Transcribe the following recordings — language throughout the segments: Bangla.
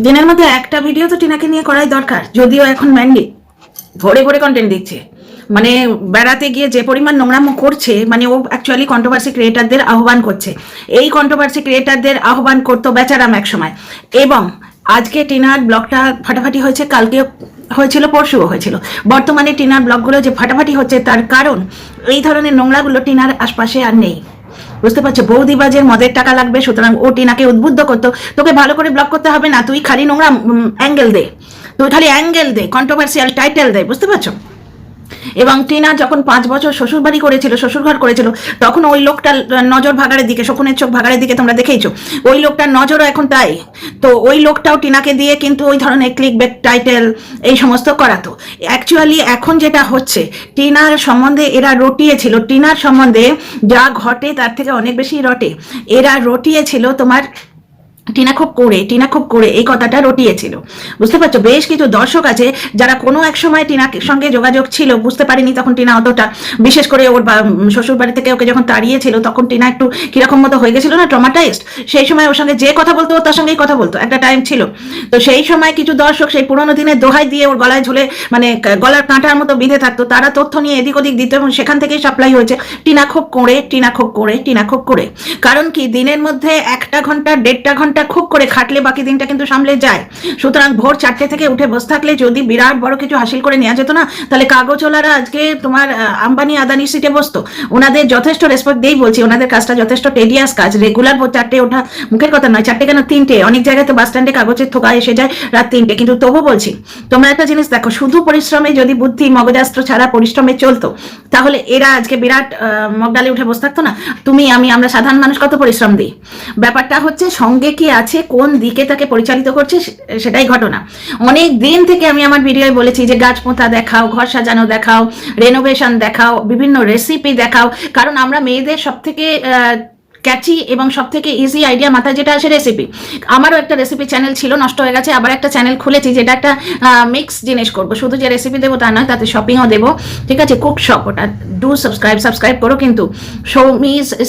দিনের মধ্যে একটা ভিডিও তো টিনাকে নিয়ে করাই দরকার, যদিও এখন ম্যান্ডি ভরে ভরে কন্টেন্ট দিচ্ছে। মানে বেড়াতে গিয়ে যে পরিমাণ নোংরামো করছে, মানে ও অ্যাকচুয়ালি কন্ট্রোভার্সি ক্রিয়েটারদের আহ্বান করছে। এই কন্ট্রোভার্সি ক্রিয়েটারদের আহ্বান করতো বেচারাম এক সময়। এবং আজকে টিনার ব্লগটা ফাটাফাটি হয়েছে, কালকে হয়েছিল, পরশুও হয়েছিল। বর্তমানে টিনার ব্লগগুলো যে ফাটাফাটি হচ্ছে তার কারণ এই ধরনের নোংরাগুলো টিনার আশপাশে আর নেই। বুঝতে পারছো? বৌদিবাজের মদের টাকা লাগবে, সুতরাং ও টিনাকে উদ্বুদ্ধ করতো, তোকে ভালো করে ব্লগ করতে হবে না, তুই খালি নোংরা অ্যাঙ্গেল দে, তুই খালি অ্যাঙ্গেল দে, কন্ট্রোভার্সিয়াল টাইটেল দে। বুঝতে পারছো? এবং টিনা যখন 5 বছর শ্বশুরবাড়ি করেছিল, শ্বশুরঘর করেছিল, তখন ওই লোকটার নজর ভাগাড়ের দিকে, শকুনের চোখ ভাগাড়ের দিকে তোমরা দেখেইছো, ওই লোকটার নজরও এখন তাই। তো ওই লোকটাও টিনাকে দিয়ে কিন্তু ওই ধরনের ক্লিক বেক টাইটেল এই সমস্ত করাতো। অ্যাকচুয়ালি এখন যেটা হচ্ছে, টিনার সম্বন্ধে এরা রটিয়েছিল, টিনার সম্বন্ধে যা ঘটে তার থেকে অনেক বেশি রটে। এরা রটিয়েছিল তোমার টিনা খুব করে এই কথাটা রটিয়েছিল। বুঝতে পারছো? বেশ কিছু দর্শক আছে যারা কোনো এক সময় টিনার সঙ্গে যোগাযোগ ছিল, বুঝতে পারিনি তখন টিনা অতটা, বিশেষ করে ওর শ্বশুর বাড়ি থেকে ওকে যখন তাড়িয়েছিল তখন টিনা একটু কিরকম মতো হয়ে গেছিল না, ট্রমাটাইজড। সেই সময় ওর সঙ্গে যে কথা বলতো তার সঙ্গেই কথা বলতো, একটা টাইম ছিল। তো সেই সময় কিছু দর্শক সেই পুরোনো দিনের দোহাই দিয়ে ওর গলায় ঝুলে, মানে গলার কাঁটার মতো বিঁধে থাকতো, তারা তথ্য নিয়ে এদিক ওদিক দিত এবং সেখান থেকেই সাপ্লাই হয়েছে টিনা খুব করে। কারণ কি, দিনের মধ্যে 1 ঘন্টা 1.5 ঘন্টা খুব করে খাটলে বাকি দিনটা কিন্তু সামলে যায়। সুতরাং ভোর 4টে থেকে উঠে বসে থাকলে যদি বিরাট বড় কিছু হাসিল করে নেওয়া যেত না, তাহলে কাগজওয়ালারা আজকে তোমার আম্বানি আদানি সিটে বসতো। ওনাদের যথেষ্ট রেসপেক্ট দিয়েই বলছি, ওনাদের কাজটা যথেষ্ট টেডিয়াস কাজ। রেগুলার ভোর 4টে ওঠা মুখের কথা নয়, 4টে কেন 3টে, অনেক জায়গায় তো বাস স্ট্যান্ডে কাগজের থোকা এসে যায় রাত 3টে। কিন্তু তবু বলছি, তোমরা একটা জিনিস দেখো, শুধু পরিশ্রমে যদি বুদ্ধি মগজাস্ত্র ছাড়া পরিশ্রমে চলতো, তাহলে এরা আজকে বিরাট মগডালে উঠে বসে থাকতো না। তুমি আমি আমরা সাধারণ মানুষ কত পরিশ্রম দিই। ব্যাপারটা হচ্ছে সঙ্গে কি আছে, কোন দিকে তাকে পরিচালিত করছে, সেটাই ঘটনা। অনেক দিন থেকে আমি আমার ভিডিওয় বলেছি যে গাছ পোঁতা দেখাও, ঘর সাজানো দেখাও, রেনোভেশন দেখাও, বিভিন্ন রেসিপি দেখাও। কারণ আমরা মেয়েদের সব থেকে ক্যাচি এবং সব থেকে ইজি আইডিয়া মাথায় যেটা আসে রেসিপি। আমারও একটা রেসিপি চ্যানেল ছিল, নষ্ট হয়ে গেছে, আবার একটা চ্যানেল খুলেছি যেটা একটা মিক্স জিনিস করবো, শুধু যে রেসিপি দেবো তা নয়, তাতে শপিংও দেবো। ঠিক আছে? কুক শপ, ওটা ডু সাবস্ক্রাইব করো কিন্তু,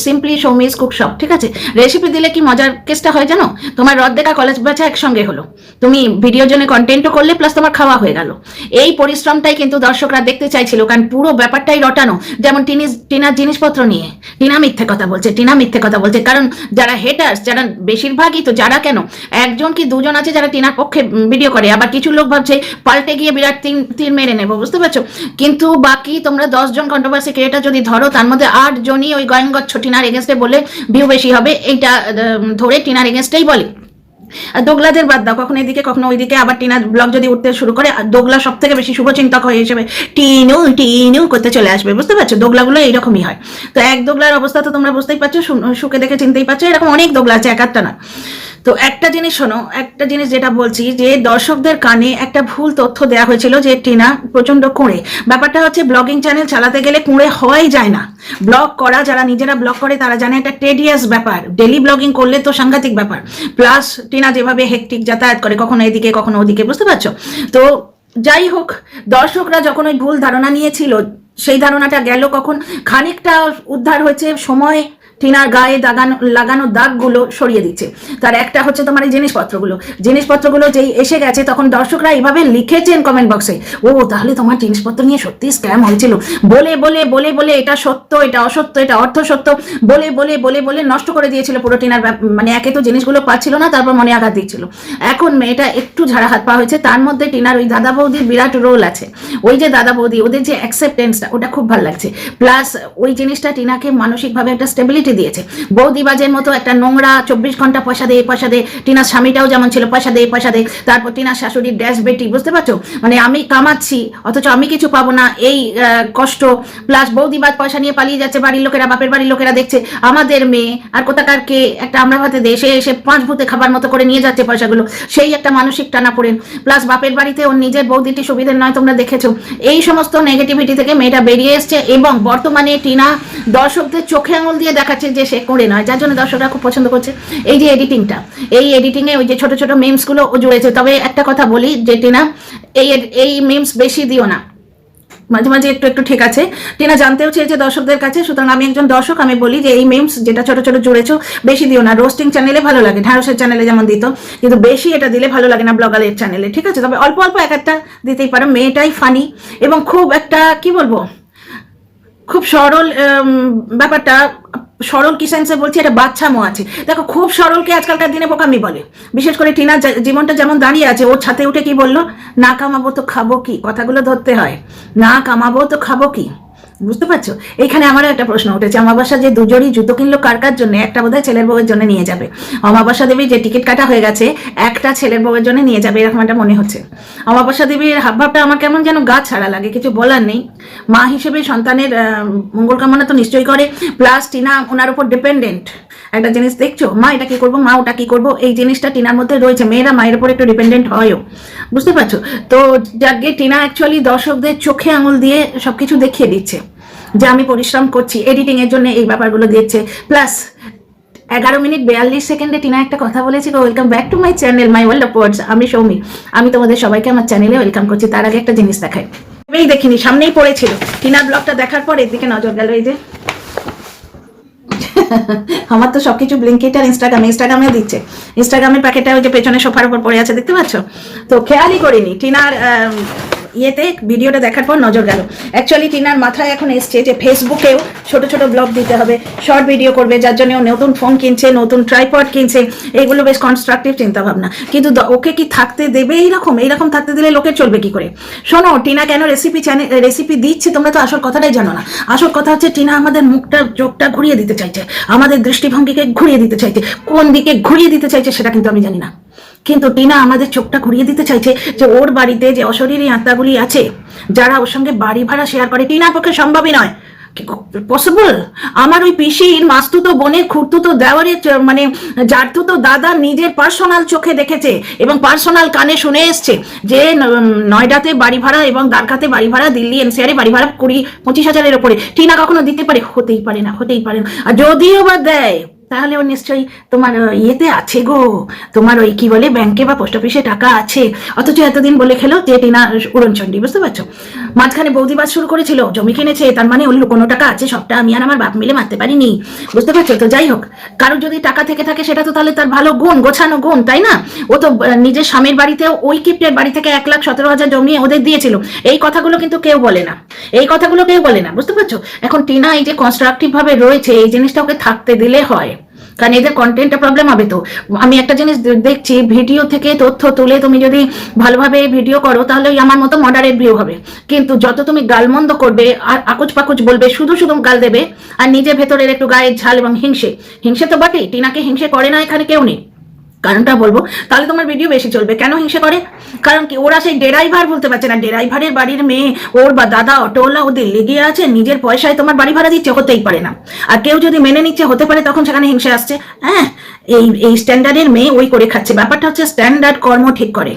সিম্পলি সৌমিজ কুক শপ। ঠিক আছে? রেসিপি দিলে কি মজার কেসটা হয় জানো, তোমার রদ দেখা কলেজ বাচ্চা একসঙ্গে হলো, তুমি ভিডিওর জন্য কন্টেন্টও করলে প্লাস তোমার খাওয়া হয়ে গেল। এই পরিশ্রমটাই কিন্তু দর্শকরা দেখতে চাইছিল, কারণ পুরো ব্যাপারটাই রটানো। যেমন টিনার জিনিসপত্র নিয়ে টিনা মিথ্যে কথা বলছে, কারণ যারা হেটার্স, যারা বেশিরভাগই তো, যারা কেন 1জন কি 2জন আছে যারা টিনার পক্ষে ভিডিও করে, আবার কিছু লোক ভাবছে পাল্টে গিয়ে বিরাট তীর মেরে নেবো। বুঝতে পারছো? কিন্তু বাকি তোমরা 10জন কন্ট্রোভার্সি ক্রিয়েটার যদি ধরো, তার মধ্যে 8জনই ওই গয়ঙ্গচ্ছ টিনার এগেনস্টে বলে ভিউ বেশি হবে, এইটা ধরে টিনার এগেনস্টেই বলে। দোগলাদের বাদ দাও, কখনো এদিকে কখনো ওইদিকে, আবার টিনার ব্লগ যদি উঠতে শুরু করে, দোগলা সব থেকে বেশি শুভচিন্তক হয়ে হিসেবে টিনু করতে চলে আসবে। বুঝতে পারছো? দোগলাগুলো এইরকমই হয়। তো এক দোগলার অবস্থা তো তোমরা বুঝতেই পারছো, সুখে দেখে চিনতেই পারছো, এরকম অনেক দোগলা আছে, একটা না। তো একটা জিনিস শোনো, একটা জিনিস যেটা বলছি, যে দর্শকদের কানে একটা ভুল তথ্য দেওয়া হয়েছিল যে টিনা প্রচন্ড কুঁড়ে। ব্যাপারটা হচ্ছে, ব্লগিং চ্যানেল চালাতে গেলে কুঁড়ে হওয়াই যায় না। ব্লগ করা, যারা নিজেরা ব্লগ করে তারা জানে একটা টেডিয়াস ব্যাপার, ডেলি ব্লগিং করলে তো সাংঘাতিক ব্যাপার। প্লাস টিনা যেভাবে হেকটিক যাতায়াত করে, কখনো এদিকে কখনো ওদিকে, বুঝতে পারছো? তো যাই হোক, দর্শকরা যখন ওই ভুল ধারণা নিয়েছিল, সেই ধারণাটা গেল কখন, খানিকটা উদ্ধার হয়েছে সময় টিনার গায়ে লাগানো দাগগুলো সরিয়ে দিচ্ছে। তার একটা হচ্ছে তোমার এই জিনিসপত্রগুলো যেই এসে গেছে, তখন দর্শকরা এইভাবে লিখেছেন কমেন্ট বক্সে, ও তাহলে তোমার জিনিসপত্র নিয়ে সত্যি স্ক্যাম হয়েছিল, বলে এটা সত্য, এটা অসত্য, এটা অর্ধ সত্য, বলে নষ্ট করে দিয়েছিল পুরো টিনার। মানে একে তো জিনিসগুলো পাচ্ছিল না, তারপর মনে আঘাত দিচ্ছিল। এখন মেয়েটা একটু ঝাড়া হাত পা হয়েছে, তার মধ্যে টিনার ওই দাদা বৌদির বিরাট রোল আছে। ওই যে দাদা বৌদি, ওদের যে অ্যাকসেপ্টেন্সটা, ওটা খুব ভালো লাগছে। প্লাস ওই জিনিসটা টিনাকে মানসিকভাবে একটা স্টেবিলিটি দিয়েছে। বৌদিবাজের মতো একটা নোংরা 24 ঘন্টা পয়সা দে, টিনার স্বামীটাও যেমন ছিল পয়সা দে, তারপর টিনার শাশুড়ির ড্যাশ বেটি। বুঝতে পারছো? মানে আমি কামাচ্ছি অথচ আমি কিছু পাবো না, এই কষ্ট। প্লাস বৌদিবাজ পয়সা নিয়ে পালিয়ে যাচ্ছে, বাড়ির লোকেরা, বাপের বাড়ির লোকেরা দেখছে আমাদের মেয়ে আর কোথাকার কে একটা আমরা ভাতে দেশে এসে 5 ভূতে খাবার মতো করে নিয়ে যাচ্ছে পয়সাগুলো, সেই একটা মানসিক টানা পড়েন। প্লাস বাপের বাড়িতে ওর নিজের বৌদিটি সুবিধের নয়, তোমরা দেখেছো। এই সমস্ত নেগেটিভিটি থেকে মেয়েটা বেরিয়ে এসছে, এবং বর্তমানে টিনা দর্শকদের চোখে আঙুল দিয়ে দেখাচ্ছে যে সে করে নয়, যার জন্য দর্শকরা খুব পছন্দ করছে। এই যে এডিটিংটা, এই এডিটিংয়ে ওই যে ছোট ছোট মিমসগুলো ও জুড়েছে। তবে একটা কথা বলি যে টিনা, এই মিমস বেশি দিও না, মাঝে মাঝে একটু একটু ঠিক আছে। টিনা জানতেও চেয়েছে দর্শকদের কাছে, সুতরাং আমি একজন দর্শক, আমি বলি যে এই মিমস যেটা ছোট ছোট জুড়েছো বেশি দিও না। রোস্টিং চ্যানেলে ভালো লাগে, ঢ্যাঁড়সের চ্যানেলে যেমন দিত, কিন্তু বেশি এটা দিলে ভালো লাগে না ব্লগারের চ্যানেলে, ঠিক আছে? তবে অল্প অল্প এক একটা দিতেই পারো। মেয়েটাই ফানি এবং খুব একটা কি বলবো, খুব সরল ব্যাপারটা। সরল কি সেন্সে বলছি, এটা বাচ্চামো আছে। দেখো, খুব সরলকে আজকালকার দিনে বোকামি বলে। বিশেষ করে টিনার জীবনটা যেমন দাঁড়িয়ে আছে, ওর ছাতে উঠে কি বললো, না কামাবো তো খাবো কি, কথাগুলো ধরতে হয়, না কামাবো তো খাবো কি, বুঝতে পারছো? এইখানে আমারও একটা প্রশ্ন উঠেছে, অমাবস্যা যে দুজোড়ি জুতো কিনলো কার কার জন্য? একটা বোধহয় ছেলের বউয়ের জন্য নিয়ে যাবে। অমাবস্যা দেবীর যে টিকিট কাটা হয়ে গেছে, একটা ছেলের বউয়ের জন্য নিয়ে যাবে, এরকম একটা মনে হচ্ছে। অমাবস্যা দেবীর হাবভাবটা আমার কেমন যেন গা ছাড়া লাগে, কিছু বলার নেই। মা হিসেবে সন্তানের মঙ্গল কামনা তো নিশ্চয়ই করে, প্লাস টিনা ওনার উপর ডিপেন্ডেন্ট। একটা জিনিস দেখছো, মা এটা কি করবো, মা ওটা কি করবো, এই জিনিসটা টিনার মধ্যে রয়েছে। মেয়েরা মায়ের উপর একটু ডিপেন্ডেন্ট হয়ও, বুঝতে পারছো? তো যাকে টিনা অ্যাকচুয়ালি দর্শকদের চোখে আঙুল দিয়ে সবকিছু দেখিয়ে দিচ্ছে যে আমি পরিশ্রম করছি, এডিটিং এর জন্য এই ব্যাপারগুলো দিচ্ছে। প্লাস 11 মিনিট 42 সেকেন্ডে টিনা একটা কথা বলেছিল, welcome back to my channel my world of words. আমি সৌমি, আমি তোমাদের সবাইকে আমার চ্যানেলে ওয়েলকাম করছি। তার আগে একটা জিনিস দেখাই, এই দেখিনি, সামনেই পড়েছিল। টিনার ব্লগটা দেখার পর এদিকে নজর গেল, এই যে আমার তো সবকিছু ব্লিঙ্কিট আর ইনস্টাগ্রামে দিচ্ছে। ইনস্টাগ্রামের প্যাকেটটা ওই যে পেছনে সোফার উপর পড়ে আছে, দেখতে পাচ্ছ? তো খেয়ালই করিনি। টিনার ইয়েতে ভিডিওটা দেখার পর নজর গেল। অ্যাকচুয়ালি টিনার মাথায় এখন এসছে যে ফেসবুকেও ছোট ছোট ব্লগ দিতে হবে, শর্ট ভিডিও করবে, যার জন্য ও নতুন ফোন কিনছে, নতুন ট্রাইপড কিনছে। এইগুলো বেশ কনস্ট্রাকটিভ চিন্তা ভাবনা, কিন্তু ওকে কি থাকতে দেবে এইরকম থাকতে দিলে লোকের চলবে কি করে? শোনো, টিনা কেন রেসিপি দিচ্ছে তোমরা তো আসল কথাটাই জানো না। আসল কথা হচ্ছে টিনা আমাদের মুখটা চোখটা ঘুরিয়ে দিতে চাইছে, আমাদের দৃষ্টিভঙ্গিকে ঘুরিয়ে দিতে চাইছে। কোন দিকে ঘুরিয়ে দিতে চাইছে সেটা কিন্তু আমি জানি না, কিন্তু টিনা আমাদের চোখটা ঘুরিয়ে দিতে চাইছে যে ওর বাড়িতে যে অশরীরী আত্মাগুলি আছে, যারা ওর সঙ্গে বাড়ি ভাড়া শেয়ার করে, টিনার পক্ষে সম্ভবই নয়, পসিবল। আমার ওই পিসির মাস্তুতো বোনের খুঁড়তুতো দেওয়ারের মানে জারতুতো দাদা নিজের পার্সোনাল চোখে দেখেছে এবং পার্সোনাল কানে শুনে এসছে যে নয়ডাতে বাড়ি ভাড়া এবং দ্বারকাতে বাড়ি ভাড়া, দিল্লি এনসিআরে বাড়ি ভাড়া 20-25 হাজারের ওপরে। টিনা কখনো দিতে পারে? হতেই পারে না। আর যদিও বা দেয়, তাহলে ও নিশ্চয়ই তোমার ইয়েতে আছে গো, তোমার ওই কি বলে ব্যাংকে বা পোস্ট অফিসে টাকা আছে। অথচ এতদিন বলে খেলো যে টিনা উড়নচণ্ডী, বুঝতে পারছো? মাঝখানে বৌদিবাস শুরু করেছিল, জমি কিনেছে, তার মানে ওর লুকোনো টাকা আছে, সবটা আমি আর আমার বাপ মিলে মারতে পারিনি, বুঝতে পারছো? তো যাই হোক, কারোর যদি টাকা থেকে থাকে সেটা তো তাহলে তার ভালো গুণ, গোছানো গুণ, তাই না? ও তো নিজের স্বামীর বাড়িতেও ওই কিপ্টের বাড়ি থেকে 1,17,000 জমিয়ে ওদের দিয়েছিল। এই কথাগুলো কিন্তু কেউ বলে না, বুঝতে পারছো? এখন টিনা এই যে কনস্ট্রাকটিভ ভাবে রয়েছে, এই জিনিসটা ওকে থাকতে দিলে হয়, কারণ এদের কন্টেন্টে প্রবলেম হবে। তো আমি একটা জিনিস দেখছি, ভিডিও থেকে তথ্য তুলে তুমি যদি ভালোভাবে ভিডিও করো তাহলে ওই আমার মতো মডারেট ভিউ হবে, কিন্তু যত তুমি গালমন্দ করবে আর আকুচ পাকুচ বলবে, শুধু গাল দেবে, আর নিজের ভেতরের একটু গায়ের ঝাল এবং হিংসে তো বটেই। টিনাকে হিংসে করে না এখানে কেউ নেই, কারণটা বলবো, তাহলে তোমার ভিডিও বেশি চলবে। কেন হিংসে করে? কারণ কি, ওরা সেই ড্রাইভার বলতে পারছে না, ড্রাইভারের বাড়ির মেয়ে, ওর বা দাদা অটোওয়ালা, ওদের লেগে আছে, নিজের পয়সায় তোমার বাড়ি ভাড়া দিচ্ছে, হতেই পারে না। আর কেউ যদি মেনে নিচ্ছে হতে পারে, তখন সেখানে হিংসে আসছে। হ্যাঁ, এই স্ট্যান্ডার্ডের মেয়ে ওই করে খাচ্ছে। ব্যাপারটা হচ্ছে স্ট্যান্ডার্ড কর্ম ঠিক করে,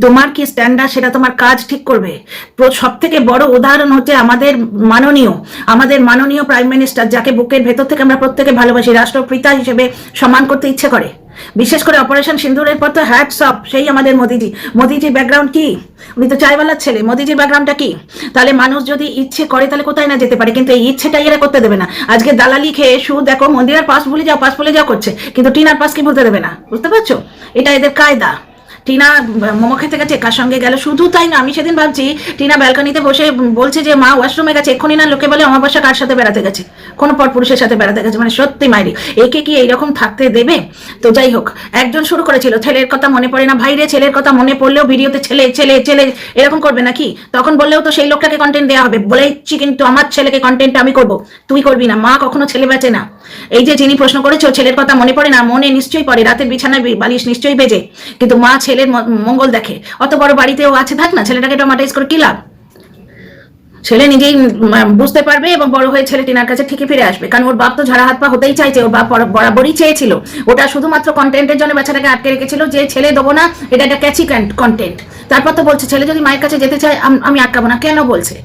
তোমার কি স্ট্যান্ডার্ড সেটা তোমার কাজ ঠিক করবে। সব থেকে বড় উদাহরণ হচ্ছে আমাদের মাননীয় প্রাইম মিনিস্টার, যাকে বুকের ভেতর থেকে আমরা প্রত্যেকে ভালোবাসি, রাষ্ট্রপিতা হিসেবে সম্মান করতে ইচ্ছে করে। বিশেষ করে অপারেশন সিন্দুরের পর তো হ্যাটস অফ সেই আমাদের মোদিজির ব্যাকগ্রাউন্ড কি? উনি তো চাইওয়ালার ছেলে। মোদিজির ব্যাকগ্রাউন্ডটা কি? তাহলে মানুষ যদি ইচ্ছে করে তাহলে কোথায় না যেতে পারে, কিন্তু এই ইচ্ছেটা এরা করতে দেবে না। আজকে দালালি খেয়ে শুধু দেখো, মন্দিরের পাস ভুলে যাও করছে, কিন্তু টিনার পাস কি ভুলতে দেবে না, বুঝতে পারছো? এটা এদের কায়দা। টিনা মোমো খেতে গেছে, কার সঙ্গে গেল? শুধু তাই না, আমি সেদিন ভাবছি টিনা ব্যালকনিতে বসে বলছে যে মা ওয়াশরুমে গেছে, এক্ষুনি না লোকে বলে অমাবস্যা কার সাথে বেড়াতে গেছে, কোনো পরপুরুষের সাথে বেড়াতে গেছে। মানে সত্যি মাইরি, একে কি এইরকম থাকতে দেবে? তো যাই হোক, একজন শুরু করেছিল, ছেলের কথা মনে পড়ে না। ভাই রে, ছেলের কথা মনে পড়লেও ভিডিওতে ছেলে ছেলে ছেলে এরকম করবে নাকি? তখন বললেও তো সেই লোকটাকে কন্টেন্ট দেওয়া হবে। বলেছি কিন্তু আমার ছেলেকে কন্টেন্ট আমি করব, তুই করবি না। মা কখনো ছেলে বেচে না। এই যে যিনি প্রশ্ন করেছো, ছেলের কথা মনে পড়ে না, মনে নিশ্চয়ই পড়ে, রাতের বিছানায় বালিশ নিশ্চয়ই বেজে, কিন্তু মা ছেলের মঙ্গল দেখে। অত বড় বাড়িতেও আছে, থাক না, ছেলেটাকে টমাটাইজ করে কি লাভ? ছেলে নিজেই বুঝতে পারবে এবং বড় হয়ে ছেলে টিনার কাছে ঠিকই ফিরে আসবে, কারণ ওর বাপ তো ঝাড়া হাত পা হতেই চাইছে, ওর বাপ বরাবরই চেয়েছিল। ওটা শুধুমাত্র কন্টেন্টের জন্য বাচ্চাটাকে আটকে রেখেছিল যে ছেলে দেবো না, এটা একটা ক্যাচি কন্টেন্ট। তারপর তো বলছে ছেলে যদি মায়ের কাছে যেতে চায় আমি আটকাবো না। কেন বলছে?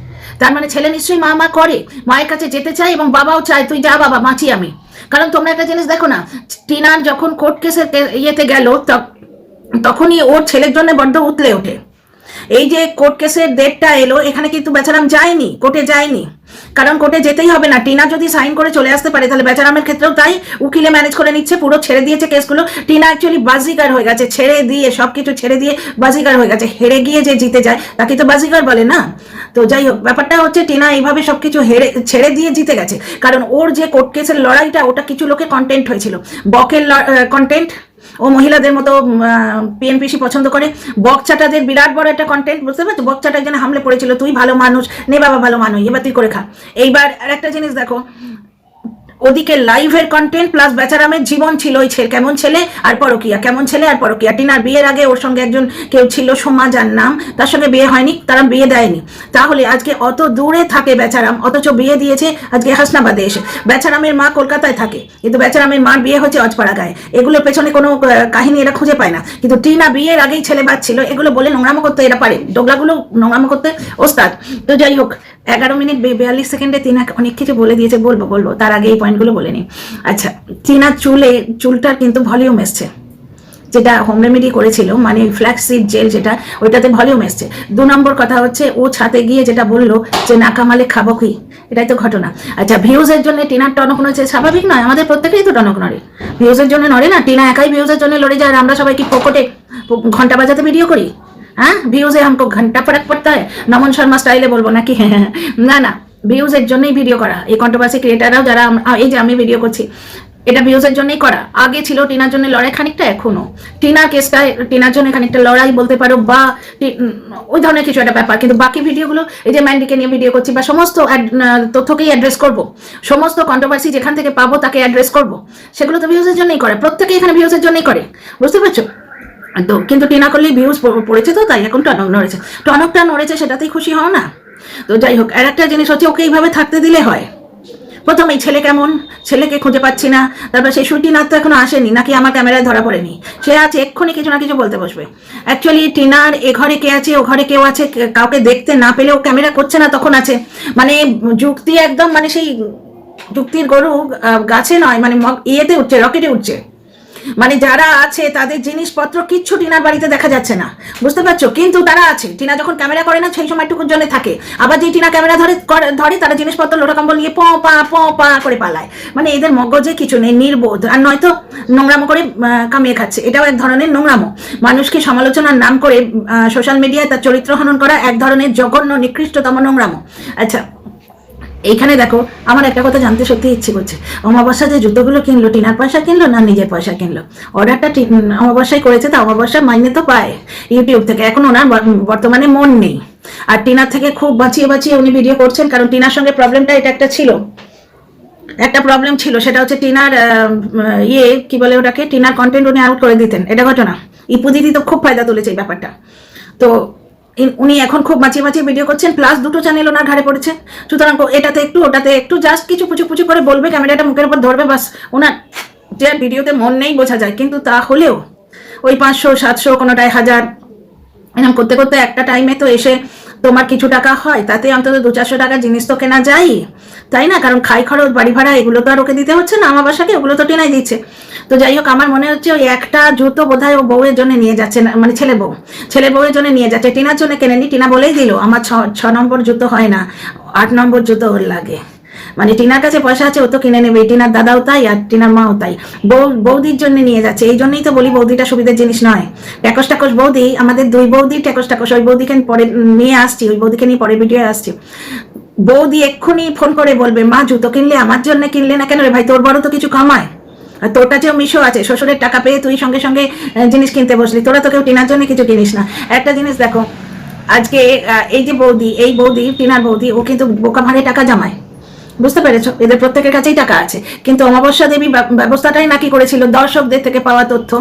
তার মানে ছেলে নিশ্চয়ই মা করে, মায়ের কাছে যেতে চায় এবং বাবাও চায় তুই যা বাবা, বাঁচি আমি। কারণ তোমরা একটা জিনিস দেখো না, টিনার যখন কোর্ট কেসের ইয়েতে গেল, তখনই ওর ছেলের জন্য বড্ড উতলে ওঠে এই যে কোর্ট কেসের ডেটটা এলো, এখানে কিন্তু বেচারাম যায়নি, কোর্টে যায়নি, কারণ কোর্টে যেতেই হবে না। টিনা যদি সাইন করে চলে আসতে পারে তাহলে বেচারামের ক্ষেত্রেও তাই, উকিলে ম্যানেজ করে নিচ্ছে, পুরো ছেড়ে দিয়েছে কেসগুলো। টিনা অ্যাকচুয়ালি বাজিকার হয়ে গেছে, ছেড়ে দিয়ে সবকিছু ছেড়ে দিয়ে বাজিকার হয়ে গেছে। হেরে গিয়ে যে জিতে যায় তাকে তো বাজিকার বলে না। তো যাই হোক, ব্যাপারটা হচ্ছে টিনা এইভাবে সবকিছু ছেড়ে দিয়ে জিতে গেছে, কারণ ওর যে কোর্ট কেসের লড়াইটা ওটা কিছু লোকের কন্টেন্ট হয়েছিল, বকের কন্টেন্ট। ও মহিলাদের মতো পিএনপিসি পছন্দ করে, বকচাটাদের বিরাট বড় একটা কন্টেন্ট, বুঝতে পারছো? বকচাটা একজন হামলে পড়েছিল, তুই ভালো মানুষ, নে বাবা ভালো মানুষ, এবার তুই করে খা। এইবার আর একটা জিনিস দেখো, ওদিকে লাইভের কন্টেন্ট প্লাস বেচারামের জীবন ছিল ওই ছেলে কেমন ছেলে আর পরকিয়া, কেমন ছেলে আর পরকিয়া। টিনার বিয়ের আগে ওর সঙ্গে একজন কেউ ছিল সোমা যার নাম, তার সঙ্গে বিয়ে হয়নি, তারা বিয়ে দেয়নি। তাহলে আজকে অত দূরে থাকে বেচারাম, অথচ বিয়ে দিয়েছে আজকে হাসনাবাদে এসে। বেচারামের মা কলকাতায় থাকে, কিন্তু বেচারামের মার বিয়ে হচ্ছে অজপাড়া গায়ে। এগুলোর পেছনে কোনো কাহিনী এরা খুঁজে পায় না, কিন্তু টিনা বিয়ের আগেই ছেলে বাচ্ছিল। এগুলো বলে নোংরামো করতে এরা পারে, ডোগলাগুলো নোংরামো করতে ওস্তাদ। তো যাই হোক, 11 মিনিট 42 সেকেন্ডে টিনা অনেক কিছু বলে দিয়েছে, বলবো তার আগে এই পয়েন্টগুলো বলে নিই। আচ্ছা, টিনার চুলটার কিন্তু ভলিউম এসছে, যেটা হোম রেমেডি করেছিল, মানে ফ্ল্যাক্সিড জেল যেটা, ওইটাতে ভলিউম এসছে। 2 নম্বর কথা হচ্ছে ও ছাতে গিয়ে যেটা বললো যে না কামালে খাবো কি, এটাই তো ঘটনা। আচ্ছা, ভিউজের জন্য টিনার টনক নড়ছে, স্বাভাবিক নয়? আমাদের প্রত্যেকেই তো টনক নড়ে, ভিউজের জন্য নড়ে না? টিনা একাই ভিউজের জন্য লড়ে যায়, আর আমরা সবাই কি পকেটে ঘন্টা বাজাতে ভিডিও করি? হ্যাঁ, ভিউজে हमको ঘন্টা ফরক পড়তা হয়, নমন শর্মা স্টাইলে বলবো নাকি? না না, ভিউজের জন্যই ভিডিও করা। এই কন্ট্রোভার্সি ক্রিয়েটাররাও যারা, এই যে আমি ভিডিও করছি, এটা ভিউজের জন্যই করা। আগে ছিল টিনার জন্য লড়াই খানিকটা, এখনো টিনার কেসটা টিনার জন্য খানিকটা লড়াই বলতে পারো, বা ওই ধরনের কিছু একটা ব্যাপার। কিন্তু বাকি ভিডিওগুলো, এই যে ম্যান্ডিকে নিয়ে ভিডিও করছি, বা সমস্ত তথ্যকেই অ্যাড্রেস করব, সমস্ত কন্ট্রোভার্সি যেখান থেকে পাবো তাকে অ্যাড্রেস করব, সেগুলো তো ভিউজের জন্যই করে, প্রত্যেকে এখানে ভিউজের জন্যই করে, বুঝতে পারছো? তো কিন্তু টিনা করলেই ভিউজ পড়েছে, তো তাই এখন টনক নড়েছে। টনকটা নড়েছে সেটাতেই খুশি হও না? তো যাই হোক, আর একটা জিনিস হচ্ছে, ওকে এইভাবে থাকতে দিলে হয়? প্রথমেই ছেলে কেমন, ছেলেকে খুঁজে পাচ্ছি না, তারপর সেই সুটিনাথ তো এখনো আসেনি, নাকি আমার ক্যামেরায় ধরা পড়েনি? সে আছে, এক্ষুনি কিছু না কিছু বলতে বসবে। অ্যাকচুয়ালি টিনার এ ঘরে কে আছে, ও ঘরে কেউ আছে, কাউকে দেখতে না পেলেও ক্যামেরা করছে না তখন আছে। মানে যুক্তি একদম, মানে সেই যুক্তির গরু গাছে নয়, মানে ইয়েতে উঠছে, রকেটে উঠছে। মানে যারা আছে তাদের জিনিসপত্র কিচ্ছু টিনার বাড়িতে দেখা যাচ্ছে না, বুঝতে পারছো? কিন্তু তারা আছে, টিনা যখন ক্যামেরা করে না সেই সময়টুকুর জন্য থাকে, আবার যে টিনা ক্যামেরা ধরে তারা জিনিসপত্র লোটা কম্বল নিয়ে পা করে পালায়। মানে এদের মগজে কিছু নেই, নির্বোধ, আর নয়তো নোংরামো করে কামিয়ে খাচ্ছে। এটাও এক ধরনের নোংরামো, মানুষকে সমালোচনার নাম করে সোশ্যাল মিডিয়ায় তার চরিত্র হনন করা এক ধরনের জঘন্য নিকৃষ্টতম নোংরামো। আচ্ছা, এইখানে দেখো, আমার একটা কথা জানতে সত্যি ইচ্ছে করছে, অমাবস্যা যে জুতোগুলো কিনলো, টিনার পয়সা কিনলো না নিজের পয়সা কিনলো? অর্ডারটা অমাবস্যায় করেছে, তো অমাবস্যা মাইনে তো পায় ইউটিউব থেকে। এখন ওনার বর্তমানে মন নেই, আর টিনার থেকে খুব বাঁচিয়ে বাঁচিয়ে উনি ভিডিও করছেন, কারণ টিনার সঙ্গে প্রবলেমটা এটা একটা প্রবলেম ছিল, সেটা হচ্ছে টিনার কি বলে ওটাকে, টিনার কন্টেন্ট উনি আউট করে দিতেন, এটা ঘটনা। ইপু দিদি তো খুব ফায়দা তুলেছে এই ব্যাপারটা। তো উনি এখন খুব বাঁচিয়ে বাঁচিয়ে ভিডিও করছেন, প্লাস 2টো চ্যানেল ওনার ঘাড়ে পড়েছে। সুতরাং এটাতে একটু ওটাতে একটু জাস্ট কিছু পুচু করে বলবে, ক্যামেরাটা মুখের উপর ধরবে, বাস। ওনার যে ভিডিওতে মন নেই বোঝা যায়, কিন্তু তা হলেও ওই 500 700 কোনোটায় 1000 এরকম করতে করতে একটা টাইমে তো এসে তোমার কিছু টাকা হয়, তাতে অন্তত 200-400 টাকা জিনিস তো কেনা যায়, তাই না? কারণ খাই খরচ, বাড়ি ভাড়া, এগুলো তো আর ওকে দিতে হচ্ছে না, আমার বাসাকে, ওগুলো তো টিনাই দিচ্ছে। তো যাই হোক, আমার মনে হচ্ছে ওই একটা জুতো বোধহয় ও বউয়ের জন্য নিয়ে যাচ্ছে না, মানে ছেলে বউয়ের জন্য নিয়ে যাচ্ছে, টিনার জন্য কেনেনি। টিনা বলেই দিল, আমার 6 নম্বর জুতো হয় না, 8 নম্বর জুতো ওর লাগে। মানে টিনার কাছে পয়সা আছে, ও তো কিনে নেবে। টিনার দাদাও তাই, আর টিনার মাও তাই। বৌদির জন্য নিয়ে যাচ্ছে, এই জন্যই তো বলি বৌদিটা সুবিধার জিনিস নয়। ট্যাকস বৌদি, আমাদের 2 বৌদি ট্যাকস, ওই বৌদিকে পরে নিয়ে আসছি, ওই বৌদিকে নিয়ে পরে ভিডিও আসছি। বৌদি এক্ষুনি ফোন করে বলবে, মা জুতো কিনলে, আমার জন্য কিনলে না কেন রে ভাই? তোর বড় তো কিছু কামায়, আর তোর কাছেও মিশো আছে, শ্বশুরের টাকা পেয়ে তুই সঙ্গে সঙ্গে জিনিস কিনতে বসলি। তোরা তো কেউ টিনার জন্য কিছু কিনিস না। একটা জিনিস দেখো, আজকে এই যে বৌদি টিনার বৌদি, ও কিন্তু বোকা ভাড়ে টাকা জমায়, বুঝতে পেরেছো? এদের প্রত্যেকের কাছেই টাকা আছে। কিন্তু অমাবস্যা দেবী ব্যবস্থাটাই নাকি করেছিল দর্শকদের থেকে পাওয়া তথ্য,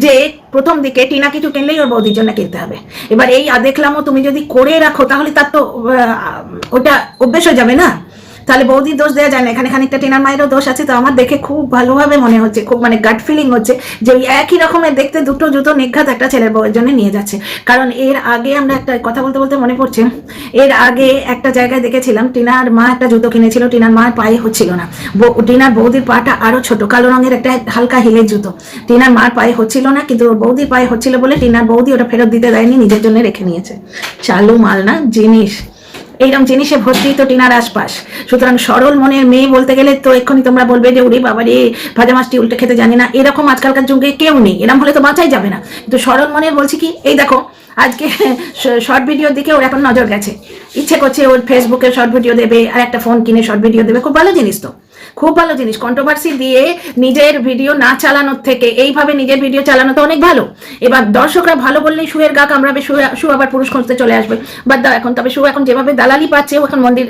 যে প্রথম দিকে টিনা কিছু কিনলেই ওর বৌদির জন্য কিনতে হবে। এবার এই দেখলামও তুমি যদি করে রাখো, তাহলে তার তো ওটা অভ্যেস হয়ে যাবে না। তাহলে বৌদির দোষ দেওয়া যায় না, এখানে খানিকটা টিনার মায়েরও দোষ আছে। তো আমার দেখে খুব ভালোভাবে মনে হচ্ছে, খুব মানে গাট ফিলিং হচ্ছে যে ওই একই রকমের দেখতে দুটো জুতো নিঘাত একটা ছেলের বউয়ের জন্য নিয়ে যাচ্ছে। কারণ এর আগে আমরা একটা কথা বলতে বলতে মনে পড়ছে, এর আগে একটা জায়গায় দেখেছিলাম টিনার মা একটা জুতো কিনেছিল, টিনার মার পায়ে হচ্ছিল না, টিনার বৌদির পাটা আরো ছোট, কালো রঙের একটা হালকা হিলের জুতো, টিনার মার পায়ে হচ্ছিল না, কিন্তু ওর বৌদির পায়ে হচ্ছিল বলে টিনার বৌদি ওটা ফেরত দিতে দেয়নি, নিজের জন্য রেখে নিয়েছে। চালু মাল না জিনিস, এইরকম জিনিসে ভর্তি তো টিনার আশপাশ। সুতরাং সরল মনের মেয়ে বলতে গেলে তো এক্ষুনি তোমরা বলবে যে উড়ি বাবা রে, ভাজা মাছটি উল্টে খেতে জানি না, এরকম আজকালকার যুগে কেউ নেই, এরকম হলে তো বাঁচাই যাবে না। কিন্তু সরল মনের বলছি কি, এই দেখো আজকে শর্ট ভিডিওর দিকে ওর এখন নজর গেছে, ইচ্ছে করছে ওর ফেসবুকে শর্ট ভিডিও দেবে, আর একটা ফোন কিনে শর্ট ভিডিও দেবে। খুব ভালো জিনিস তো, খুব ভালো জিনিস। কন্ট্রোভার্সি দিয়ে নিজের ভিডিও না চালানোর থেকে এইভাবে নিজের ভিডিও চালানো তো অনেক ভালো। এবার দর্শকরা ভালো বললেই শুয়ের গা কামড়াবে, শু আবার পুরুষ খুঁজতে চলে আসবে। বাদ দাও এখন, তবে শু এখন যেভাবে দালালি পাচ্ছে, ও এখন মন্দির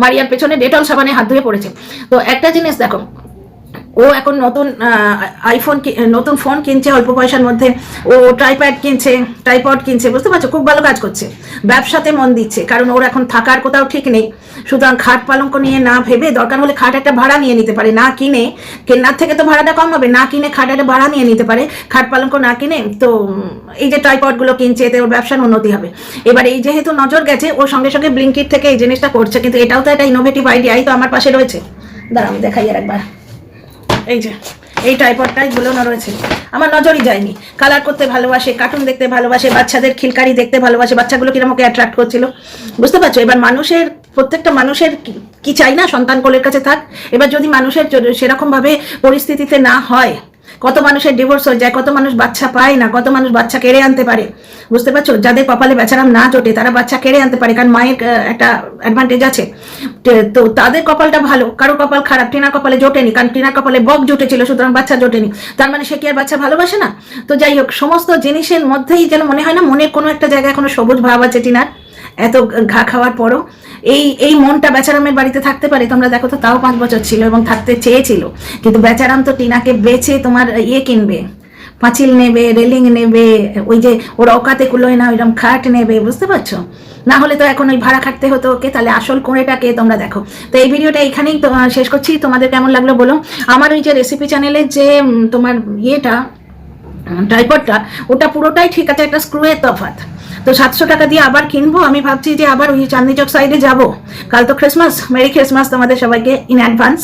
মারিয়ার পেছনে ডেটল সাবানে হাত ধুয়ে পড়েছে। তো একটা জিনিস দেখো, ও এখন নতুন ফোন কিনছে অল্প পয়সার মধ্যে, ও ট্রাইপড কিনছে, বুঝতে পারছো? খুব ভালো কাজ করছে, ব্যবসাতে মন দিচ্ছে, কারণ ওর এখন থাকার কোথাও ঠিক নেই। সুতরাং খাট পালঙ্ক নিয়ে না ভেবে দরকার হলে খাট একটা ভাড়া নিয়ে নিতে পারে, না কিনে, কেনার থেকে তো ভাড়াটা কম হবে, না কিনে খাট একটা ভাড়া নিয়ে নিতে পারে, খাট পালঙ্ক না কিনে। তো এই যে ট্রাইপডগুলো কিনছে, এতে ওর ব্যবসার উন্নতি হবে। এবার এই যেহেতু নজর গেছে, ও সঙ্গে সঙ্গে ব্লিঙ্কিট থেকে এই জিনিসটা করছে, কিন্তু এটাও তো একটা ইনোভেটিভ আইডিয়াই তো আমার পাশে রয়েছে। দাঁড়া আমি দেখাই আর একবার, এই যে এই ট্রাইপডটা এগুলো না রয়েছে, আমার নজরই যায়নি। কালার করতে ভালোবাসে, কার্টুন দেখতে ভালোবাসে, বাচ্চাদের খিলকারি দেখতে ভালোবাসে, বাচ্চাগুলো কিরকম ওকে অ্যাট্রাক্ট করছিল, বুঝতে পারছো? এবার প্রত্যেকটা মানুষের কি চাই না সন্তান কোলের কাছে থাক। এবার যদি মানুষের সেরকম ভাবে পরিস্থিতিতে না হয়, কত মানুষের ডিভোর্স হয়ে যায়, কত মানুষ বাচ্চা পায় না, কত মানুষ বাচ্চা কেড়ে আনতে পারে, বুঝতে পারছো? যাদের কপালে বেচারাম না জোটে তারা বাচ্চা কেড়ে আনতে পারে, কারণ মায়ের একটা অ্যাডভান্টেজ আছে। তো তাদের কপালটা ভালো, কারো কপাল খারাপ। টিনার কপালে জোটেনি, কারণ টিনার কপালে বক জুটেছিল, সুতরাং বাচ্চা জোটেনি। তার মানে সে কি আর বাচ্চা ভালোবাসে না? তো যাই হোক, সমস্ত জিনিসের মধ্যেই যেন মনে হয় না মনের কোনো একটা জায়গায় এখনো সবুজ ভাব আছে টিনার, এত ঘা খাওয়ার পরও এই মনটা বেচারামের বাড়িতে থাকতে পারে। তোমরা দেখো তো, তাও 5 বছর ছিল এবং থাকতে চেয়েছিল, কিন্তু বেচারাম তো টিনাকে বেচে তোমার কিনবে, পাঁচিল নেবে, রেলিং নেবে, ওই যে ওর অকাতে কুলোয় না ওইরকম খাট নেবে, বুঝতে পারছো? না হলে তো এখন ওই ভাড়া খাটতে হতো ওকে। তাহলে আসল কোণেটাকে তোমরা দেখো। তো এই ভিডিওটা এখানেই শেষ করছি। তোমাদের কেমন লাগলো বলো। আমার ওই যে রেসিপি চ্যানেলের যে তোমার ট্রাইপডটা, ওটা পুরোটাই ঠিক আছে, একটা স্ক্রুয়ের তফাৎ। তো 700 টাকা দিয়ে আবার কিনবো। আমি ভাবছি যে আবার ওই চাঁদনি চক সাইডে যাবো। কাল তো ক্রিসমাস, মেরি ক্রিসমাস তোমাদের সবাইকে ইন অ্যাডভান্স।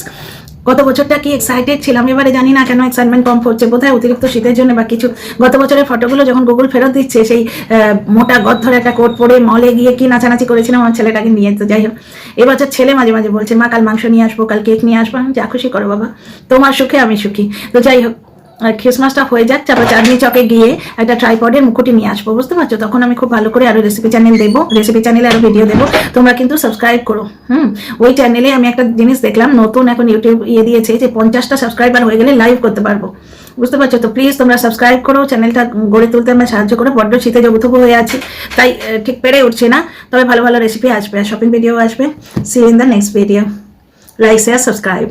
গত বছরটা কি এক্সাইটেড ছিলাম, এবারে জানি না কেন এক্সাইটমেন্ট কম হচ্ছে, বোধহয় অতিরিক্ত শীতের জন্য বা কিছু। গত বছরের ফটোগুলো যখন গুগল ফেরত দিচ্ছে, সেই মোটা গদ্ধর একটা কোট পরে মলে গিয়ে কি নাচানাচি করেছিলাম আমার ছেলেটাকে নিয়ে। তো যাই হোক, এবছর ছেলে মাঝে মাঝে বলছে, মা কাল মাংস নিয়ে আসবো, কাল কেক নিয়ে আসবো। যা খুশি করো বাবা, তোমার সুখে আমি সুখী। তো যাই হোক, ক্রিসমাসটা হয়ে যাক, তারপর চাঁদনি চকে গিয়ে একটা ট্রাইপডের মুকুটি নিয়ে আসবো, বুঝতে পারছো? তখন আমি খুব ভালো করে আরো রেসিপি চ্যানেলে আরো ভিডিও দেবো। তোমরা কিন্তু সাবস্ক্রাইব করো। ওই চ্যানেলে আমি একটা জিনিস দেখলাম, নতুন এখন ইউটিউব দিয়েছে যে 50টা সাবস্ক্রাইবার হয়ে গেলে লাইভ করতে পারবো, বুঝতে পারছো? তো প্লিজ তোমরা সাবস্ক্রাইব করো, চ্যানেলটা গড়ে তুলতে আমরা সাহায্য করো। বড্ড শীতে জবুথবু হয়ে আছি, তাই ঠিক পেরে উঠছি না। তবে ভালো ভালো রেসিপি আসবে, শপিং ভিডিও আসবে। See you in the next video. Like, share, subscribe.